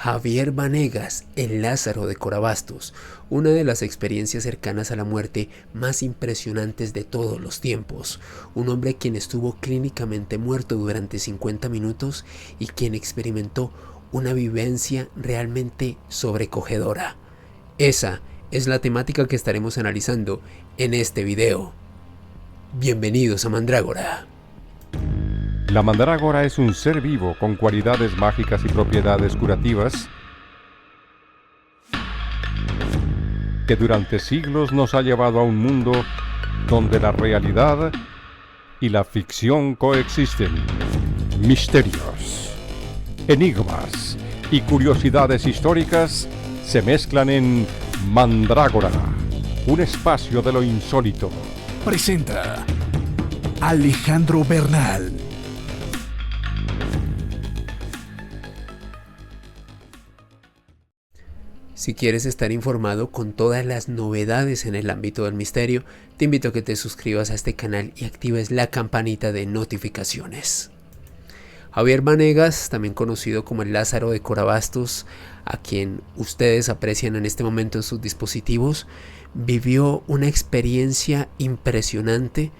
Javier Vanegas, el Lázaro de Corabastos, una de las experiencias cercanas a la muerte más impresionantes de todos los tiempos. Un hombre quien estuvo clínicamente muerto durante 50 minutos y quien experimentó una vivencia realmente sobrecogedora. Esa es la temática que estaremos analizando en este video. Bienvenidos a Mandrágora. La mandrágora es un ser vivo con cualidades mágicas y propiedades curativas que durante siglos nos ha llevado a un mundo donde la realidad y la ficción coexisten. Misterios, enigmas y curiosidades históricas se mezclan en Mandrágora, un espacio de lo insólito. Presenta Alejandro Bernal. Si quieres estar informado con todas las novedades en el ámbito del misterio, te invito a que te suscribas a este canal y actives la campanita de notificaciones. Javier Vanegas, también conocido como el Lázaro de Corabastos, a quien ustedes aprecian en este momento en sus dispositivos, vivió una experiencia impresionante,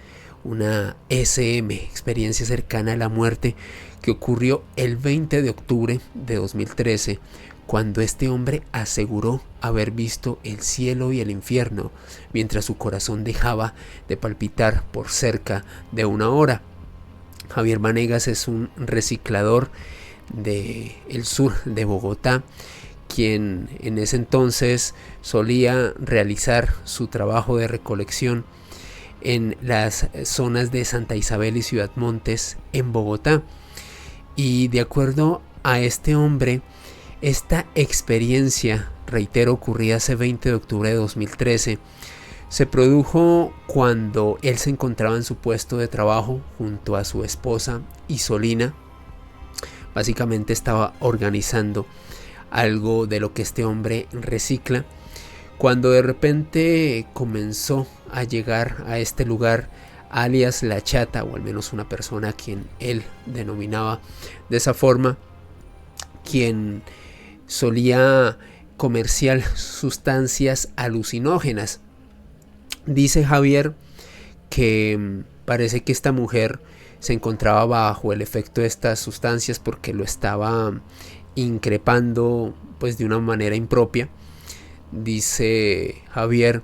una SM, experiencia cercana a la muerte, que ocurrió el 20 de octubre de 2013, cuando este hombre aseguró haber visto el cielo y el infierno, mientras su corazón dejaba de palpitar por cerca de una hora. Javier Vanegas es un reciclador del sur de Bogotá, quien en ese entonces solía realizar su trabajo de recolección en las zonas de Santa Isabel y Ciudad Montes en Bogotá. Y de acuerdo a este hombre, esta experiencia, reitero, ocurrida hace 20 de octubre de 2013, se produjo cuando él se encontraba en su puesto de trabajo junto a su esposa Isolina. Básicamente estaba organizando algo de lo que este hombre recicla, cuando de repente comenzó a llegar a este lugar alias La Chata, o al menos una persona a quien él denominaba de esa forma, quien solía comerciar sustancias alucinógenas. Dice Javier que parece que esta mujer se encontraba bajo el efecto de estas sustancias porque lo estaba increpando pues de una manera impropia. Dice Javier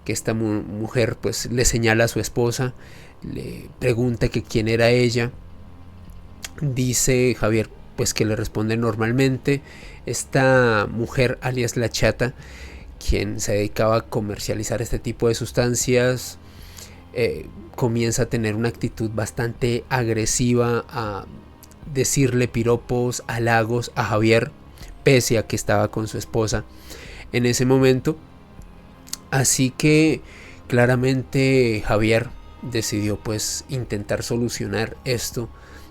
que esta mujer pues le señala a su esposa, le pregunta que quién era ella. Dice Javier pues que le responde normalmente. Esta mujer alias La Chata, quien se dedicaba a comercializar este tipo de sustancias, comienza a tener una actitud bastante agresiva, a decirle piropos, halagos a Javier, pese a que estaba con su esposa en ese momento. Así que claramente Javier decidió pues intentar solucionar esto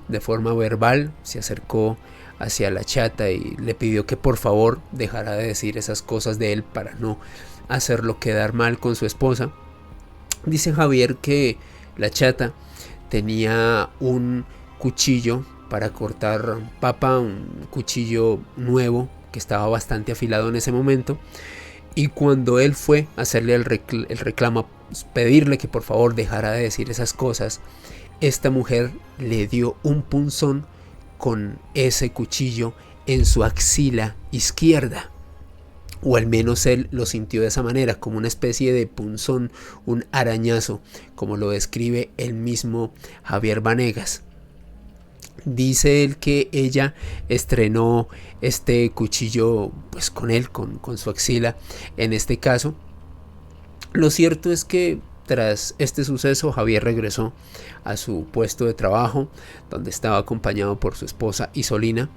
de forma verbal. Se acercó hacia La Chata y le pidió que por favor dejara de decir esas cosas de él para no hacerlo quedar mal con su esposa. Dice Javier que La Chata tenía un cuchillo para cortar papa, un cuchillo nuevo que estaba bastante afilado en ese momento, y cuando él fue a hacerle el reclamo, pedirle que por favor dejara de decir esas cosas, esta mujer le dio un punzón con ese cuchillo en su axila izquierda, o al menos él lo sintió de esa manera, como una especie de punzón, un arañazo, como lo describe el mismo Javier Vanegas. Dice él que ella estrenó este cuchillo pues con él, con su axila en este caso. Lo cierto es que tras este suceso, Javier regresó a su puesto de trabajo, donde estaba acompañado por su esposa Isolina.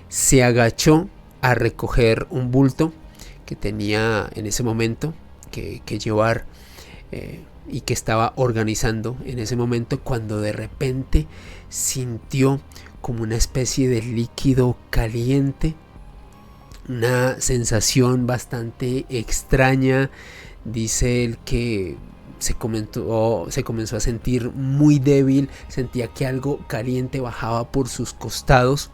Se agachó a recoger un bulto que tenía en ese momento que llevar y que estaba organizando en ese momento, cuando de repente sintió como una especie de líquido caliente, una sensación bastante extraña. Dice él que se comenzó a sentir muy débil, sentía que algo caliente bajaba por sus costados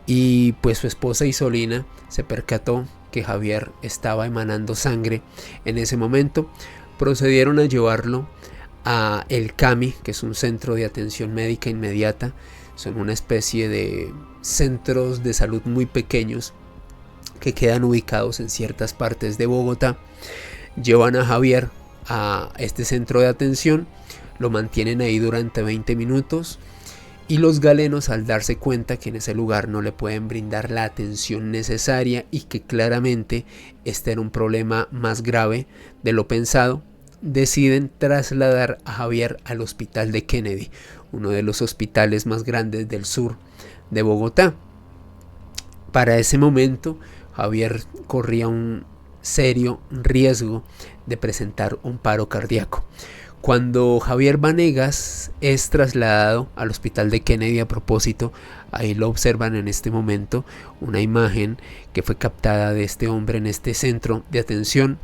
y pues su esposa Isolina se percató que Javier estaba emanando sangre en ese momento. Procedieron a llevarlo a el CAMI, que es un centro de atención médica inmediata. Son una especie de centros de salud muy pequeños que quedan ubicados en ciertas partes de Bogotá. Llevan a Javier a este centro de atención, lo mantienen ahí durante 20 minutos y los galenos, al darse cuenta que en ese lugar no le pueden brindar la atención necesaria y que claramente este era un problema más grave de lo pensado, deciden trasladar a Javier al hospital de Kennedy, uno de los hospitales más grandes del sur de Bogotá. Para ese momento, Javier corría un serio riesgo de presentar un paro cardíaco. Cuando Javier Vanegas es trasladado al hospital de Kennedy, a propósito, ahí lo observan en este momento, una imagen que fue captada de este hombre en este centro de atención.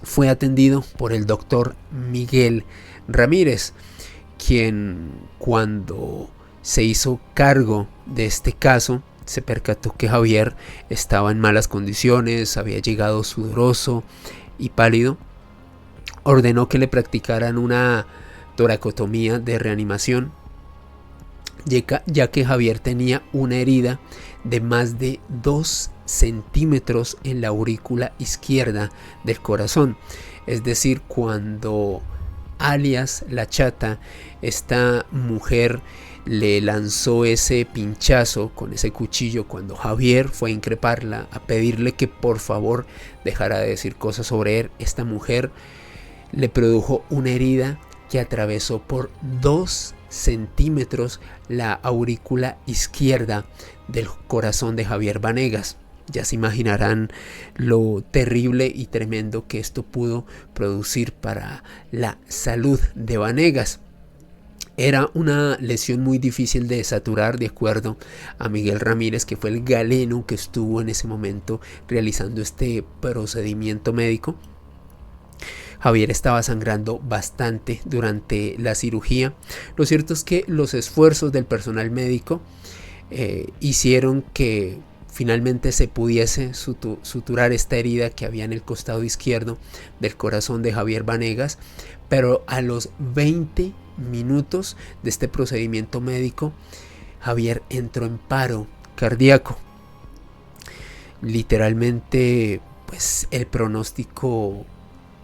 Fue atendido por el doctor Miguel Ramírez, quien, cuando se hizo cargo de este caso, se percató que Javier estaba en malas condiciones, había llegado sudoroso y pálido. Ordenó que le practicaran una toracotomía de reanimación, ya que Javier tenía una herida de más de 2 centímetros en la aurícula izquierda del corazón. Es decir, cuando alias La Chata, esta mujer, le lanzó ese pinchazo con ese cuchillo, cuando Javier fue a increparla, a pedirle que por favor dejara de decir cosas sobre él, esta mujer le produjo una herida que atravesó por 2 centímetros la aurícula izquierda del corazón de Javier Vanegas. Ya se imaginarán lo terrible y tremendo que esto pudo producir para la salud de Vanegas. Era una lesión muy difícil de saturar, de acuerdo a Miguel Ramírez, que fue el galeno que estuvo en ese momento realizando este procedimiento médico. Javier estaba sangrando bastante durante la cirugía. Lo cierto es que los esfuerzos del personal médico hicieron que finalmente se pudiese suturar esta herida que había en el costado izquierdo del corazón de Javier Vanegas, pero a los 20 minutos de este procedimiento médico, Javier entró en paro cardíaco. Literalmente, pues el pronóstico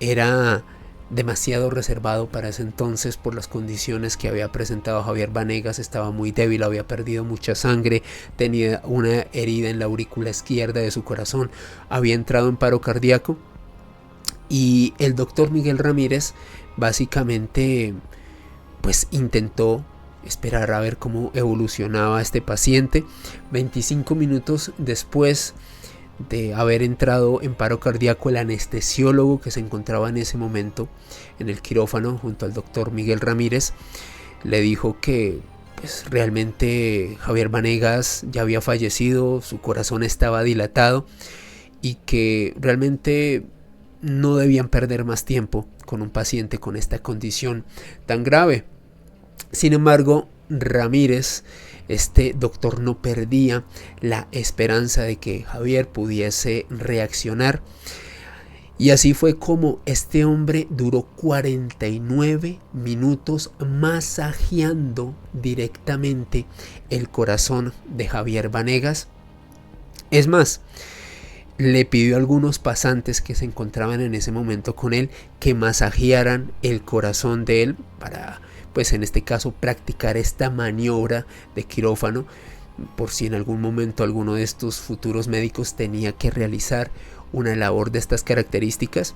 era demasiado reservado para ese entonces por las condiciones que había presentado Javier Vanegas. Estaba muy débil, había perdido mucha sangre, tenía una herida en la aurícula izquierda de su corazón, había entrado en paro cardíaco, y el doctor Miguel Ramírez básicamente pues intentó esperar a ver cómo evolucionaba este paciente. 25 minutos después de haber entrado en paro cardíaco, el anestesiólogo que se encontraba en ese momento en el quirófano junto al doctor Miguel Ramírez le dijo que pues realmente Javier Vanegas ya había fallecido, su corazón estaba dilatado y que realmente no debían perder más tiempo con un paciente con esta condición tan grave. Sin embargo, Ramírez, este doctor, no perdía la esperanza de que Javier pudiese reaccionar, y así fue como este hombre duró 49 minutos masajeando directamente el corazón de Javier Vanegas. Es más, le pidió a algunos pasantes que se encontraban en ese momento con él que masajearan el corazón de él para, pues en este caso, practicar esta maniobra de quirófano, por si en algún momento alguno de estos futuros médicos tenía que realizar una labor de estas características.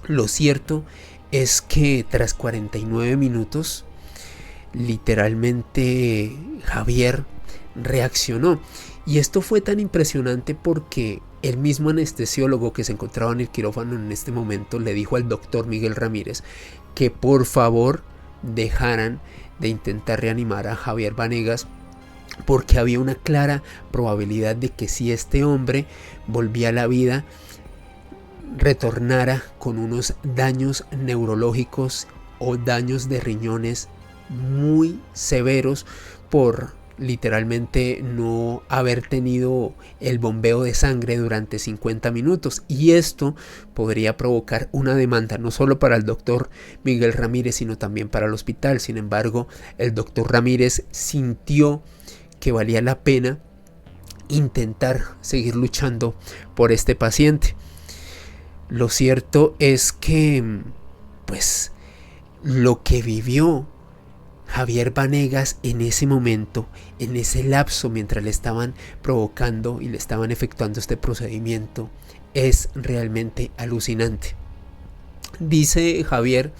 Lo cierto es que tras 49 minutos, literalmente Javier reaccionó. Y esto fue tan impresionante porque el mismo anestesiólogo que se encontraba en el quirófano en este momento le dijo al doctor Miguel Ramírez que por favor dejaran de intentar reanimar a Javier Vanegas, porque había una clara probabilidad de que si este hombre volvía a la vida, retornara con unos daños neurológicos o daños de riñones muy severos por literalmente no haber tenido el bombeo de sangre durante 50 minutos, y esto podría provocar una demanda no solo para el doctor Miguel Ramírez sino también para el hospital. Sin embargo, el doctor Ramírez sintió que valía la pena intentar seguir luchando por este paciente. Lo cierto es que pues lo que vivió Javier Vanegas en ese momento, en ese lapso mientras le estaban provocando y le estaban efectuando este procedimiento, es realmente alucinante. Dice Javier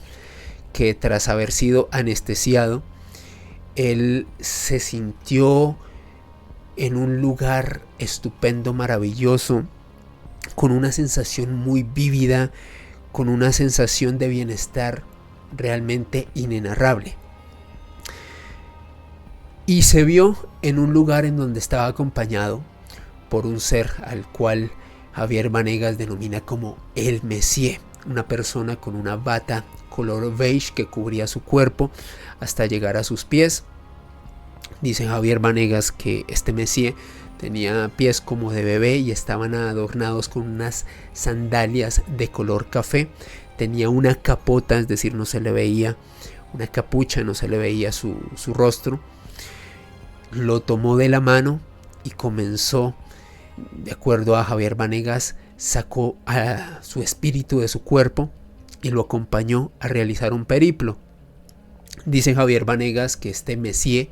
que tras haber sido anestesiado, él se sintió en un lugar estupendo, maravilloso, con una sensación muy vívida, con una sensación de bienestar realmente inenarrable. Y se vio en un lugar en donde estaba acompañado por un ser al cual Javier Vanegas denomina como el Messier, una persona con una bata color beige que cubría su cuerpo hasta llegar a sus pies. Dice Javier Vanegas que este Messier tenía pies como de bebé y estaban adornados con unas sandalias de color café. Tenía una capota, es decir, no se le veía una capucha, no se le veía su rostro. Lo tomó de la mano y comenzó, de acuerdo a Javier Vanegas, sacó a su espíritu de su cuerpo y lo acompañó a realizar un periplo. Dice Javier Vanegas que este Messier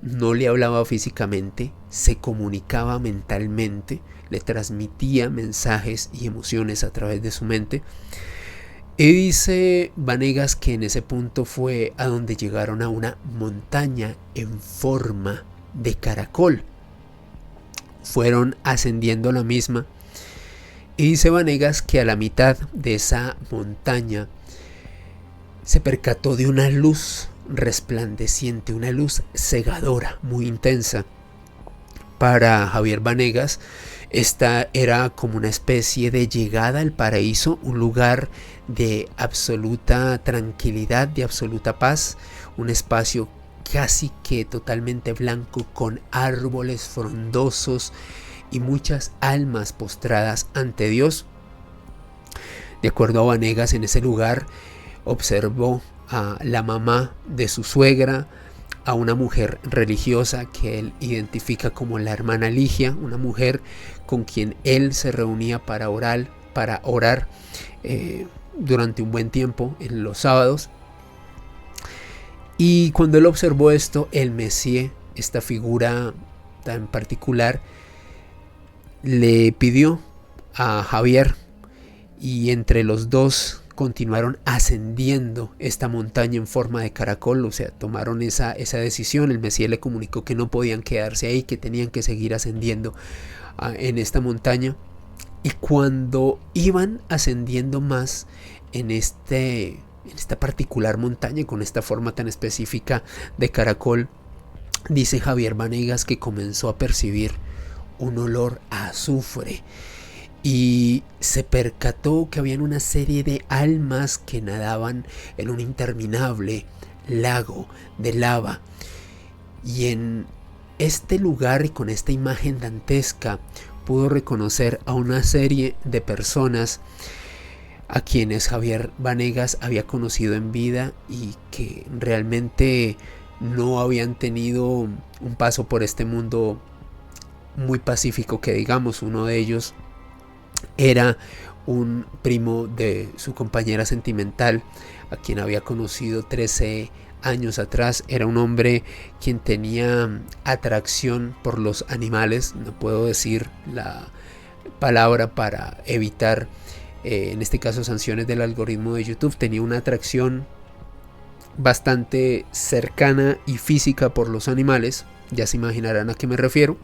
no le hablaba físicamente, se comunicaba mentalmente, le transmitía mensajes y emociones a través de su mente. Y dice Vanegas que en ese punto fue a donde llegaron a una montaña en forma de caracol. Fueron ascendiendo la misma. Y dice Vanegas que a la mitad de esa montaña se percató de una luz resplandeciente, una luz cegadora, muy intensa. Para Javier Vanegas, esta era como una especie de llegada al paraíso, un lugar de absoluta tranquilidad, de absoluta paz, un espacio casi que totalmente blanco con árboles frondosos y muchas almas postradas ante Dios. De acuerdo a Vanegas, en ese lugar observó a la mamá de su suegra, a una mujer religiosa que él identifica como la hermana Ligia, una mujer con quien él se reunía para orar durante un buen tiempo en los sábados. Y cuando él observó esto, el Messier, esta figura tan particular, le pidió a Javier, y entre los dos continuaron ascendiendo esta montaña en forma de caracol. O sea, tomaron esa decisión. El Messier le comunicó que no podían quedarse ahí, que tenían que seguir ascendiendo en esta montaña. Y cuando iban ascendiendo más en esta particular montaña con esta forma tan específica de caracol, dice Javier Vanegas que comenzó a percibir un olor a azufre y se percató que habían una serie de almas que nadaban en un interminable lago de lava. Y en este lugar y con esta imagen dantesca pudo reconocer a una serie de personas a quienes Javier Vanegas había conocido en vida y que realmente no habían tenido un paso por este mundo muy pacífico, que digamos. Uno de ellos era un primo de su compañera sentimental, a quien había conocido 13 años atrás. Era un hombre quien tenía atracción por los animales. No puedo decir la palabra para evitar en este caso sanciones del algoritmo de YouTube. Tenía una atracción bastante cercana y física por los animales, ya se imaginarán a qué me refiero.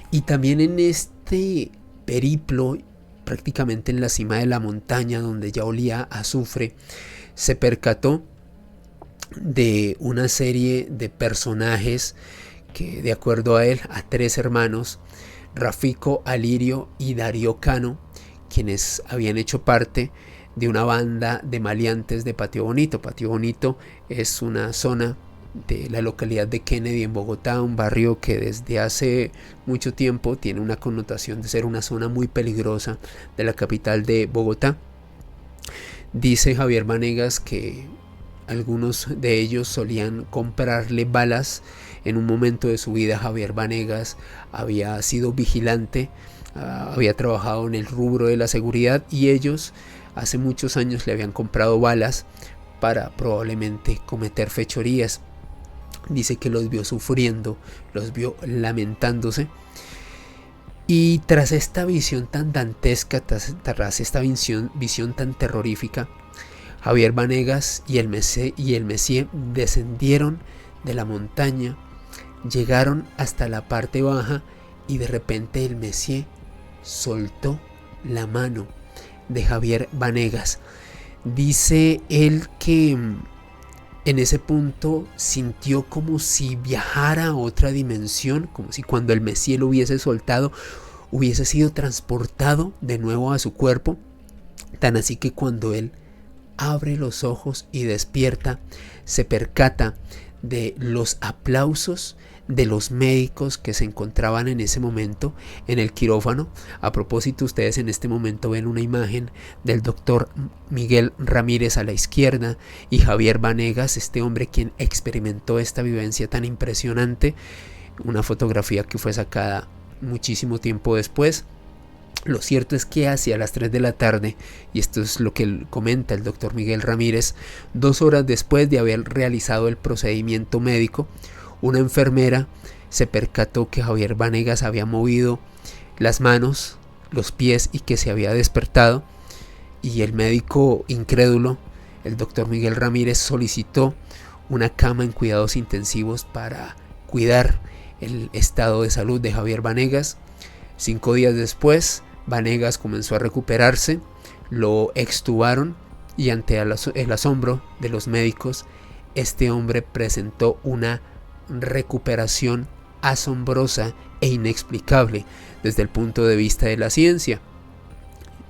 Y también en este periplo, prácticamente en la cima de la montaña donde ya olía a azufre, se percató de una serie de personajes que, de acuerdo a él, a 3 hermanos, Rafico, Alirio y Darío Cano, quienes habían hecho parte de una banda de maleantes de Patio Bonito. Patio Bonito es una zona de la localidad de Kennedy en Bogotá, un barrio que desde hace mucho tiempo tiene una connotación de ser una zona muy peligrosa de la capital de Bogotá. Dice Javier Vanegas que algunos de ellos solían comprarle balas. En un momento de su vida Javier Vanegas había sido vigilante, había trabajado en el rubro de la seguridad, y ellos hace muchos años le habían comprado balas para probablemente cometer fechorías. Dice que los vio sufriendo, los vio lamentándose, y tras esta visión tan dantesca, tras esta visión tan terrorífica, Javier Vanegas y el Messier descendieron de la montaña, llegaron hasta la parte baja, y de repente el Messier soltó la mano de Javier Vanegas. Dice él que en ese punto sintió como si viajara a otra dimensión, como si cuando el Messier lo hubiese soltado hubiese sido transportado de nuevo a su cuerpo. Tan así que cuando él abre los ojos y despierta, se percata de los aplausos de los médicos que se encontraban en ese momento en el quirófano. A propósito, ustedes en este momento ven una imagen del doctor Miguel Ramírez a la izquierda y Javier Vanegas, este hombre quien experimentó esta vivencia tan impresionante, una fotografía que fue sacada muchísimo tiempo después. Lo cierto es que hacia las 3 de la tarde, y esto es lo que comenta el doctor Miguel Ramírez, 2 horas después de haber realizado el procedimiento médico, una enfermera se percató que Javier Vanegas había movido las manos, los pies, y que se había despertado, y el médico incrédulo, el doctor Miguel Ramírez, solicitó una cama en cuidados intensivos para cuidar el estado de salud de Javier Vanegas. 5 días después, Vanegas comenzó a recuperarse, lo extubaron, y ante el asombro de los médicos, este hombre presentó una recuperación asombrosa e inexplicable desde el punto de vista de la ciencia.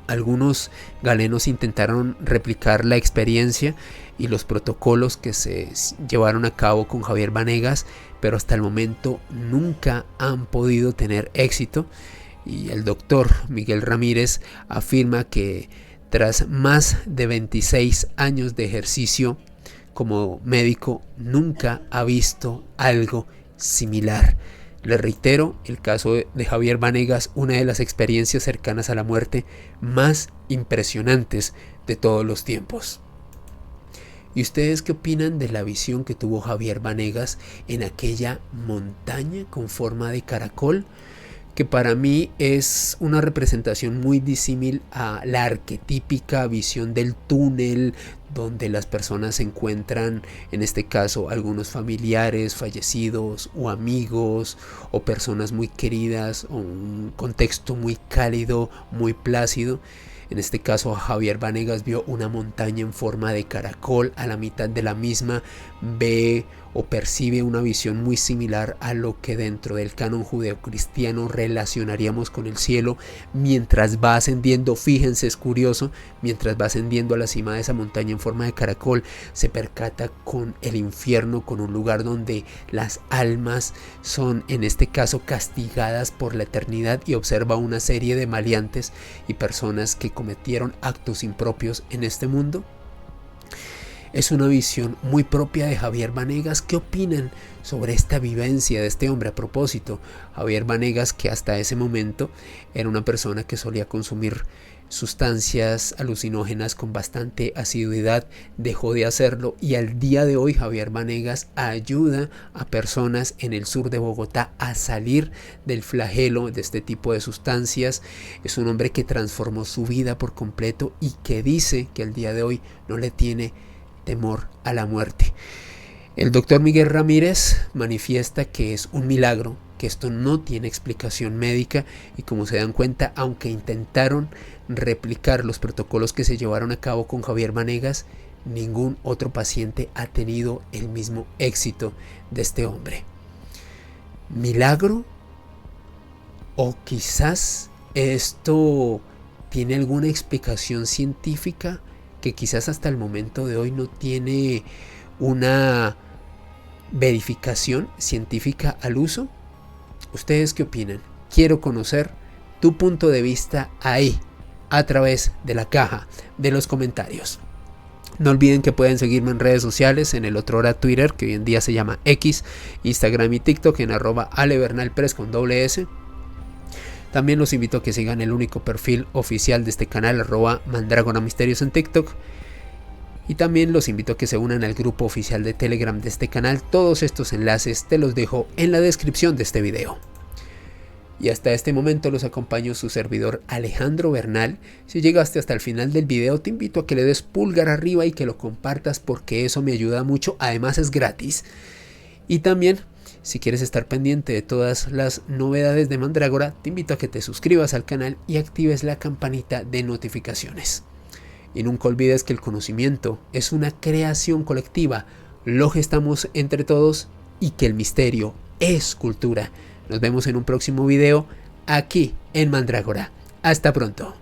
Algunos galenos intentaron replicar la experiencia y los protocolos que se llevaron a cabo con Javier Vanegas, pero hasta el momento nunca han podido tener éxito, y el doctor Miguel Ramírez afirma que tras más de 26 años de ejercicio como médico nunca ha visto algo similar. Le reitero, el caso de Javier Vanegas, una de las experiencias cercanas a la muerte más impresionantes de todos los tiempos. ¿Y ustedes qué opinan de la visión que tuvo Javier Vanegas en aquella montaña con forma de caracol? Que para mí es una representación muy disímil a la arquetípica visión del túnel, donde las personas se encuentran, en este caso, algunos familiares fallecidos o amigos o personas muy queridas, o un contexto muy cálido, muy plácido. En este caso, Javier Vanegas vio una montaña en forma de caracol. A la mitad de la misma ve o percibe una visión muy similar a lo que dentro del canon judeocristiano relacionaríamos con el cielo. Mientras va ascendiendo, fíjense, es curioso, mientras va ascendiendo a la cima de esa montaña en forma de caracol, se percata con el infierno, con un lugar donde las almas son, en este caso, castigadas por la eternidad, y observa una serie de maleantes y personas que cometieron actos impropios en este mundo. Es una visión muy propia de Javier Vanegas. ¿Qué opinan sobre esta vivencia de este hombre? A propósito, Javier Vanegas, que hasta ese momento era una persona que solía consumir sustancias alucinógenas con bastante asiduidad, dejó de hacerlo, y al día de hoy Javier Vanegas ayuda a personas en el sur de Bogotá a salir del flagelo de este tipo de sustancias. Es un hombre que transformó su vida por completo y que dice que al día de hoy no le tiene temor a la muerte. El doctor Miguel Ramírez manifiesta que es un milagro, que esto no tiene explicación médica, y como se dan cuenta, aunque intentaron replicar los protocolos que se llevaron a cabo con Javier Vanegas, ningún otro paciente ha tenido el mismo éxito de este hombre. ¿Milagro? ¿O quizás esto tiene alguna explicación científica que quizás hasta el momento de hoy no tiene una verificación científica al uso? ¿Ustedes qué opinan? Quiero conocer tu punto de vista ahí, a través de la caja de los comentarios. No olviden que pueden seguirme en redes sociales, en el otrora Twitter, que hoy en día se llama X, Instagram y TikTok en @alebernalpress con $S. También los invito a que sigan el único perfil oficial de este canal, @mandragonamisterios en TikTok. Y también los invito a que se unan al grupo oficial de Telegram de este canal. Todos estos enlaces te los dejo en la descripción de este video. Y hasta este momento los acompaño su servidor Alejandro Bernal. Si llegaste hasta el final del video, te invito a que le des pulgar arriba y que lo compartas porque eso me ayuda mucho. Además es gratis. Y también, si quieres estar pendiente de todas las novedades de Mandrágora, te invito a que te suscribas al canal y actives la campanita de notificaciones. Y nunca olvides que el conocimiento es una creación colectiva, lo gestamos entre todos y que el misterio es cultura. Nos vemos en un próximo video aquí en Mandrágora. Hasta pronto.